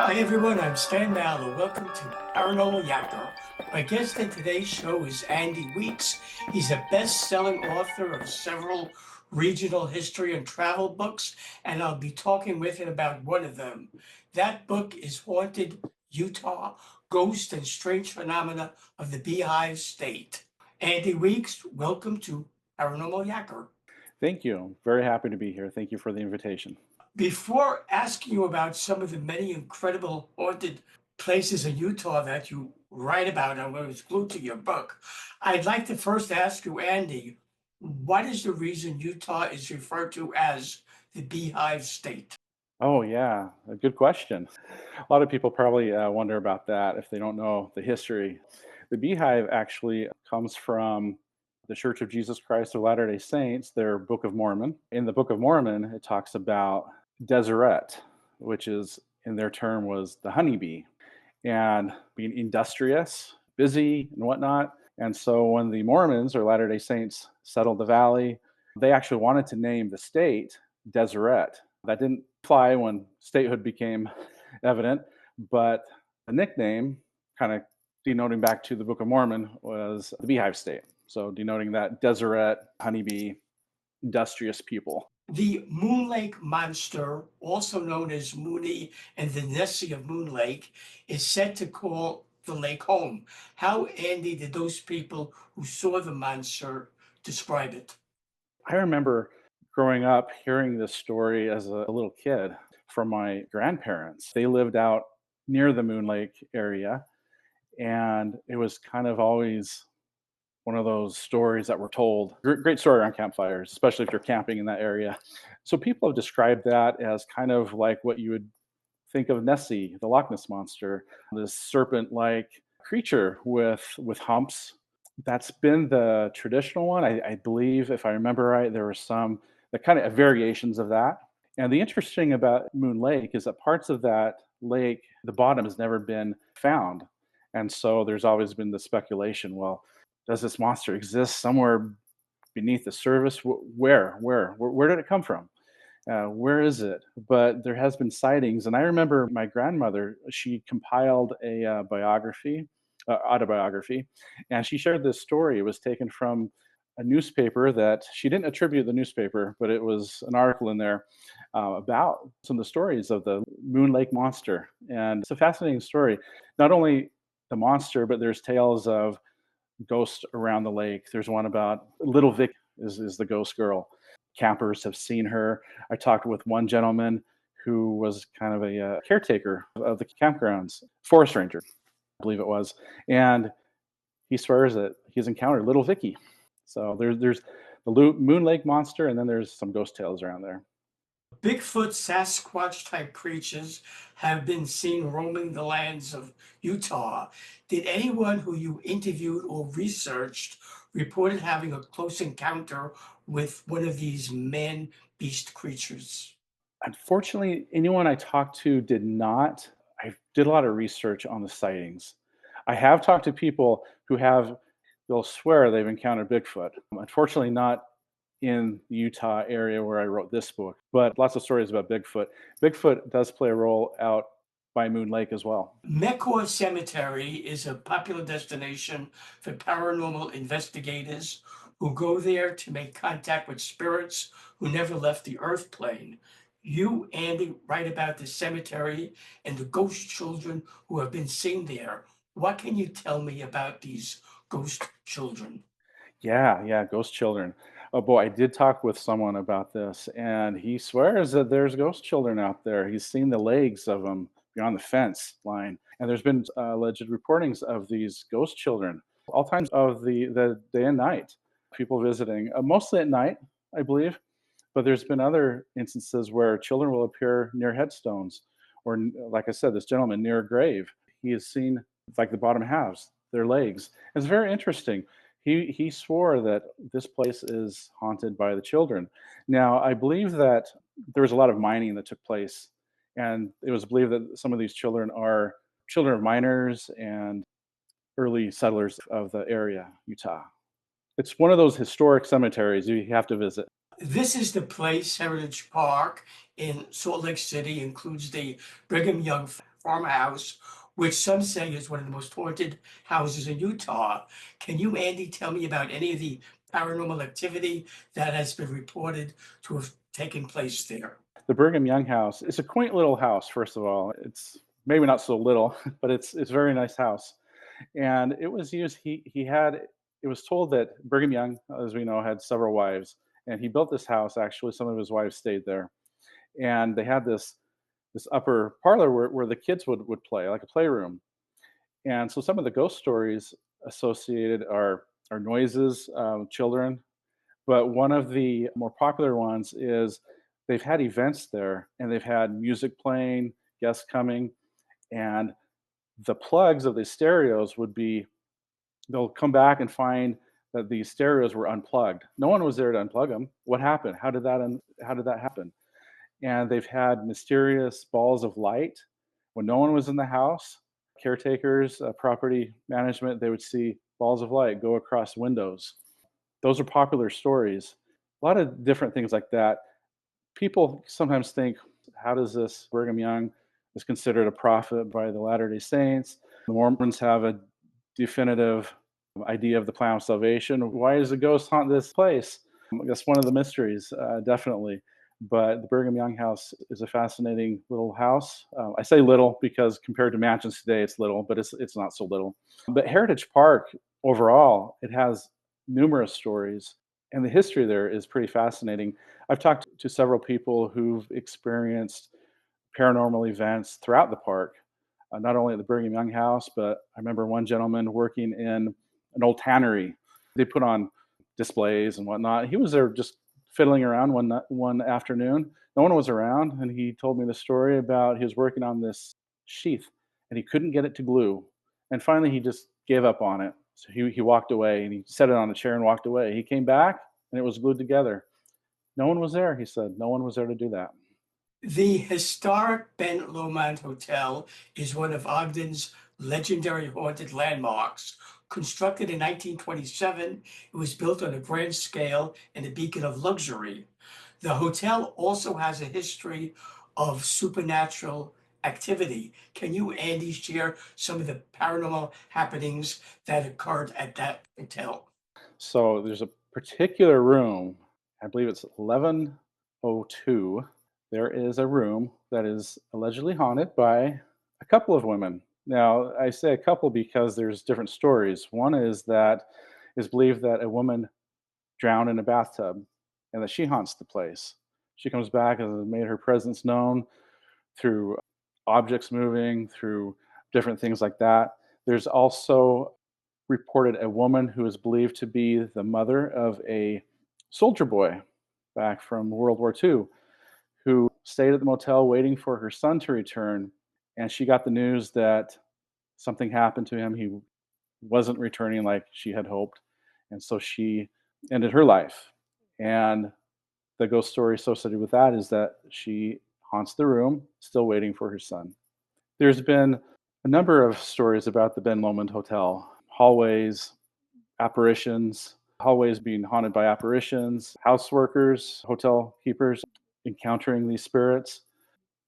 Hi everyone, I'm Stan Mallow. Welcome to Paranormal Yakker. My guest in today's show is Andy Weeks. He's a best-selling author of several regional history and travel books, and I'll be talking with him about one of them. That book is Haunted Utah: Ghost and Strange Phenomena of the Beehive State. Andy Weeks, welcome to Paranormal Yakker. Thank you. Very happy to be here. Thank you for the invitation. Before asking you about some of the many incredible haunted places in Utah that you write about and was glued to your book, I'd like to first ask you, Andy, what is the reason Utah is referred to as the Beehive State? Oh, yeah, a good question. A lot of people probably wonder about that if they don't know the history. The Beehive actually comes from the Church of Jesus Christ of Latter-day Saints, their Book of Mormon. In the Book of Mormon, it talks about Deseret, which is, in their term, was the honeybee, and being industrious, busy, and whatnot. And so when the Mormons or Latter-day Saints settled the valley, they actually wanted to name the state Deseret. That didn't fly when statehood became evident, but the nickname, kind of denoting back to the Book of Mormon, was the Beehive State. So denoting that Deseret, honeybee, industrious people. The Moon Lake Monster, also known as Mooney and the Nessie of Moon Lake, is said to call the lake home. How, Andy, did those people who saw the monster describe it? I remember growing up hearing this story as a little kid from my grandparents. They lived out near the Moon Lake area, and it was kind of always one of those stories that were told. Great story around campfires, especially if you're camping in that area. So people have described that as kind of like what you would think of Nessie, the Loch Ness monster, this serpent-like creature with humps. That's been the traditional one. I believe, if I remember right, there were some that kind of variations of that. And the interesting about Moon Lake is that parts of that lake, the bottom has never been found. And so there's always been the speculation, well, does this monster exist somewhere beneath the surface? Where did it come from? Where is it? But there has been sightings, and I remember my grandmother. She compiled a autobiography, and she shared this story. It was taken from a newspaper that she didn't attribute the newspaper, but it was an article in there about some of the stories of the Moon Lake monster, and it's a fascinating story. Not only the monster, but there's tales of ghosts around the lake. There's one about Little Vicky is the ghost girl. Campers have seen her. I talked with one gentleman who was kind of a caretaker of the campgrounds, forest ranger, I believe it was, and he swears that he's encountered Little Vicky. So there's the Moon Lake monster, and then there's some ghost tales around there. Bigfoot, Sasquatch type creatures have been seen roaming the lands of Utah. Did anyone who you interviewed or researched reported having a close encounter with one of these man beast creatures? Unfortunately, anyone I talked to did not. I did a lot of research on the sightings. I have talked to people who have, they'll swear they've encountered Bigfoot. Unfortunately, not in the Utah area where I wrote this book, but lots of stories about Bigfoot. Bigfoot does play a role out by Moon Lake as well. Mecur Cemetery is a popular destination for paranormal investigators who go there to make contact with spirits who never left the earth plane. You, Andy, write about the cemetery and the ghost children who have been seen there. What can you tell me about these ghost children? Yeah, ghost children. Oh boy, I did talk with someone about this, and he swears that there's ghost children out there. He's seen the legs of them beyond the fence line, and there's been alleged reportings of these ghost children all times of the day and night. People visiting, mostly at night, I believe, but there's been other instances where children will appear near headstones, or like I said, this gentleman near a grave. He has seen like the bottom halves, their legs. It's very interesting. He swore that this place is haunted by the children. Now, I believe that there was a lot of mining that took place, and it was believed that some of these children are children of miners and early settlers of the area, Utah. It's one of those historic cemeteries you have to visit. This is the place, Heritage Park in Salt Lake City, includes the Brigham Young farmhouse, which some say is one of the most haunted houses in Utah. Can you, Andy, tell me about any of the paranormal activity that has been reported to have taken place there? The Brigham Young House is a quaint little house. First of all, it's maybe not so little, but it's a very nice house. And it was used. He had. It was told that Brigham Young, as we know, had several wives, and he built this house. Actually, some of his wives stayed there, and they had this upper parlor where the kids would play, like a playroom. And so some of the ghost stories associated are noises, children. But one of the more popular ones is they've had events there, and they've had music playing, guests coming, and the plugs of the stereos would be, they'll come back and find that these stereos were unplugged. No one was there to unplug them. What happened? How did that happen? And they've had mysterious balls of light when no one was in the house. Caretakers, property management, they would see balls of light go across windows. Those are popular stories. A lot of different things like that. People sometimes think, how does this Brigham Young is considered a prophet by the Latter-day Saints? The Mormons have a definitive idea of the plan of salvation. Why does a ghost haunt this place? That's one of the mysteries, definitely. But the Brigham Young House is a fascinating little house. I say little because compared to mansions today, it's little, but it's not so little. But Heritage Park overall, it has numerous stories, and the history there is pretty fascinating. I've talked to several people who've experienced paranormal events throughout the park, not only at the Brigham Young House, but I remember one gentleman working in an old tannery. They put on displays and whatnot. He was there just fiddling around one afternoon. No one was around, and he told me the story about he was working on this sheath, and he couldn't get it to glue. And finally, he just gave up on it. So he walked away, and he set it on a chair and walked away. He came back, and it was glued together. No one was there, he said. No one was there to do that. The historic Ben Lomond Hotel is one of Ogden's legendary haunted landmarks. Constructed in 1927, it was built on a grand scale and a beacon of luxury. The hotel also has a history of supernatural activity. Can you, Andy, share some of the paranormal happenings that occurred at that hotel? So there's a particular room, I believe it's 1102. There is a room that is allegedly haunted by a couple of women. Now, I say a couple because there's different stories. One is that it's believed that a woman drowned in a bathtub and that she haunts the place. She comes back and has made her presence known through objects moving, through different things like that. There's also reported a woman who is believed to be the mother of a soldier boy back from World War II who stayed at the motel waiting for her son to return. And she got the news that something happened to him. He wasn't returning like she had hoped. And so she ended her life. And the ghost story associated with that is that she haunts the room, still waiting for her son. There's been a number of stories about the Ben Lomond Hotel hallways, apparitions, hallways being haunted by apparitions, house workers, hotel keepers encountering these spirits.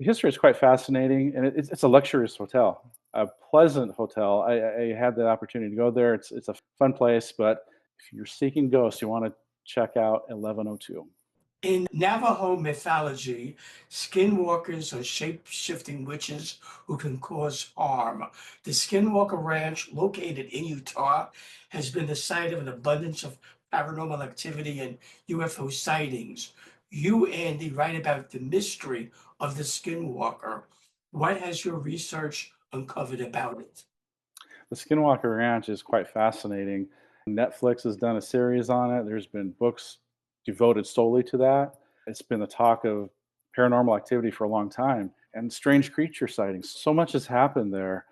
The history is quite fascinating, and it's a luxurious hotel, a pleasant hotel. I had the opportunity to go there. It's a fun place, but if you're seeking ghosts, you want to check out 1102. In Navajo mythology, skinwalkers are shape-shifting witches who can cause harm. The Skinwalker Ranch, located in Utah, has been the site of an abundance of paranormal activity and UFO sightings. You, Andy, write about the mystery of the Skinwalker. What has your research uncovered about it? The Skinwalker Ranch is quite fascinating. Netflix has done a series on it. There's been books devoted solely to that. It's been the talk of paranormal activity for a long time and strange creature sightings. So much has happened there.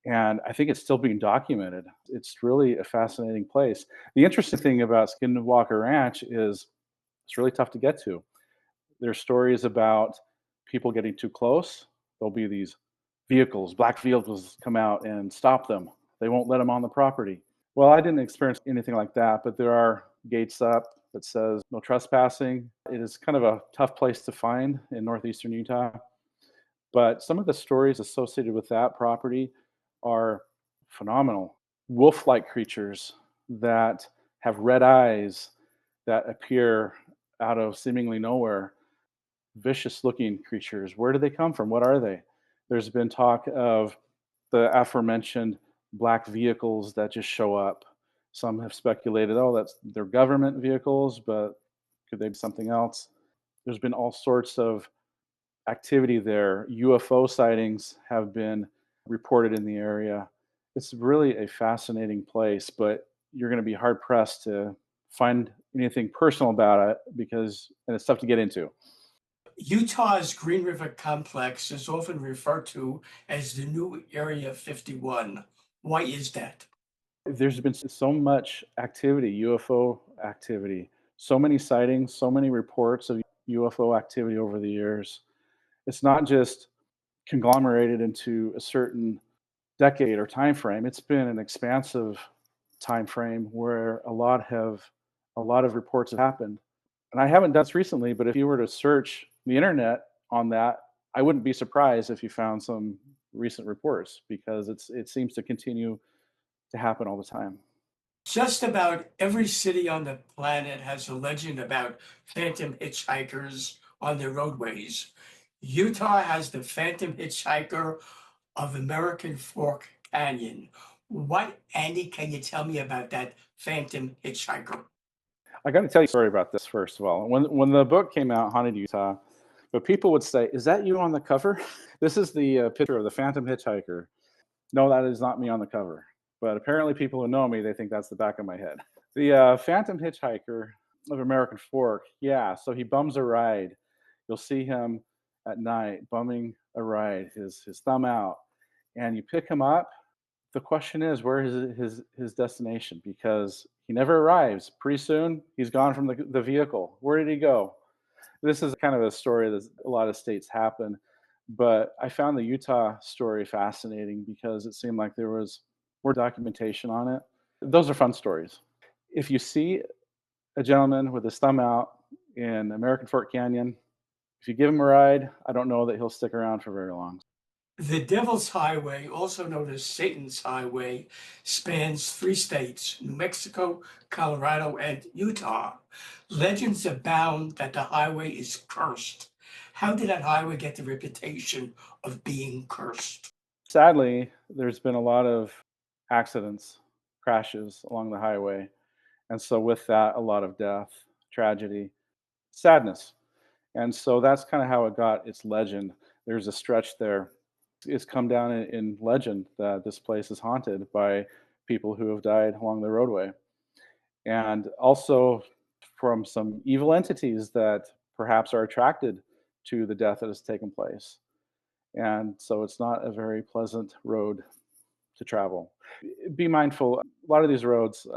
And I think it's still being documented. It's really a fascinating place. The interesting thing about Skinwalker Ranch is it's really tough to get to. There's stories about people getting too close. There'll be these vehicles, black vehicles come out and stop them. They won't let them on the property. Well, I didn't experience anything like that, but there are gates up that says no trespassing. It is kind of a tough place to find in northeastern Utah. But some of the stories associated with that property are phenomenal. Wolf-like creatures that have red eyes that appear out of seemingly nowhere. Vicious-looking creatures. Where do they come from? What are they? There's been talk of the aforementioned black vehicles that just show up. Some have speculated, oh, that's their government vehicles, but could they be something else? There's been all sorts of activity there. UFO sightings have been reported in the area. It's really a fascinating place, but you're going to be hard pressed to find anything personal about it and it's tough to get into. Utah's Green River Complex is often referred to as the new Area 51. Why is that? There's been so much activity, UFO activity, so many sightings, so many reports of UFO activity over the years. It's not just conglomerated into a certain decade or time frame. It's been an expansive time frame where a lot of reports have happened. And I haven't done this recently, but if you were to search the internet on that, I wouldn't be surprised if you found some recent reports because it seems to continue to happen all the time. Just about every city on the planet has a legend about phantom hitchhikers on their roadways. Utah has the Phantom Hitchhiker of American Fork Canyon. What, Andy, can you tell me about that Phantom Hitchhiker? I got to tell you a story about this first of all. When the book came out, Haunted Utah, but people would say, "Is that you on the cover?" This is the picture of the Phantom Hitchhiker. No, that is not me on the cover. But apparently, people who know me, they think that's the back of my head. The Phantom Hitchhiker of American Fork, yeah. So he bums a ride. You'll see him at night bumming a ride, his thumb out, and you pick him up. The question is, where is his destination? Because he never arrives. Pretty soon, he's gone from the vehicle. Where did he go? This is kind of a story that a lot of states happen, but I found the Utah story fascinating because it seemed like there was more documentation on it. Those are fun stories. If you see a gentleman with his thumb out in American Fork Canyon, if you give him a ride, I don't know that he'll stick around for very long. The Devil's Highway, also known as Satan's Highway, spans three states, New Mexico, Colorado, and Utah. Legends abound that the highway is cursed. How did that highway get the reputation of being cursed? Sadly, there's been a lot of accidents, crashes along the highway. And so, with that, a lot of death, tragedy, sadness. And so, that's kind of how it got its legend. There's a stretch there. It's come down in legend that this place is haunted by people who have died along the roadway. And also from some evil entities that perhaps are attracted to the death that has taken place. And so, it's not a very pleasant road to travel. Be mindful. A lot of these roads,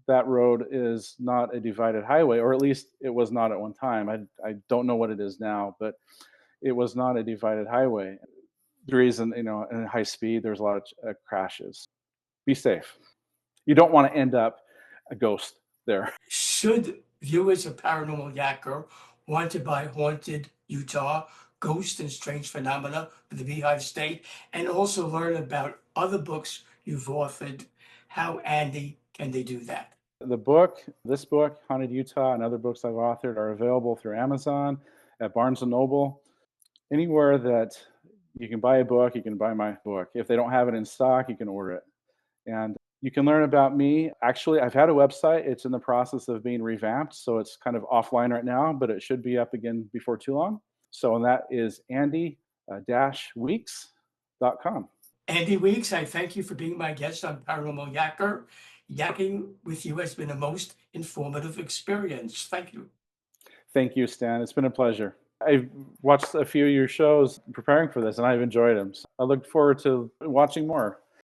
that road is not a divided highway, or at least it was not at one time. I don't know what it is now, but it was not a divided highway. The reason, in high speed, there's a lot of crashes. Be safe. You don't want to end up a ghost there. Should viewers of Paranormal Yakker want to buy Haunted Utah, Ghost and Strange Phenomena for the Beehive State, and also learn about other books you've authored, how, Andy, can they do that? This book, Haunted Utah, and other books I've authored are available through Amazon, at Barnes & Noble, anywhere that you can buy a book, you can buy my book. If they don't have it in stock, you can order it. And you can learn about me. Actually, I've had a website. It's in the process of being revamped, so it's kind of offline right now, but it should be up again before too long. So, and that is andy-weeks.com. Andy Weeks, I thank you for being my guest on Paranormal Yakker. Yakking with you has been a most informative experience. Thank you. Thank you, Stan. It's been a pleasure. I've watched a few of your shows preparing for this, and I've enjoyed them. So I look forward to watching more.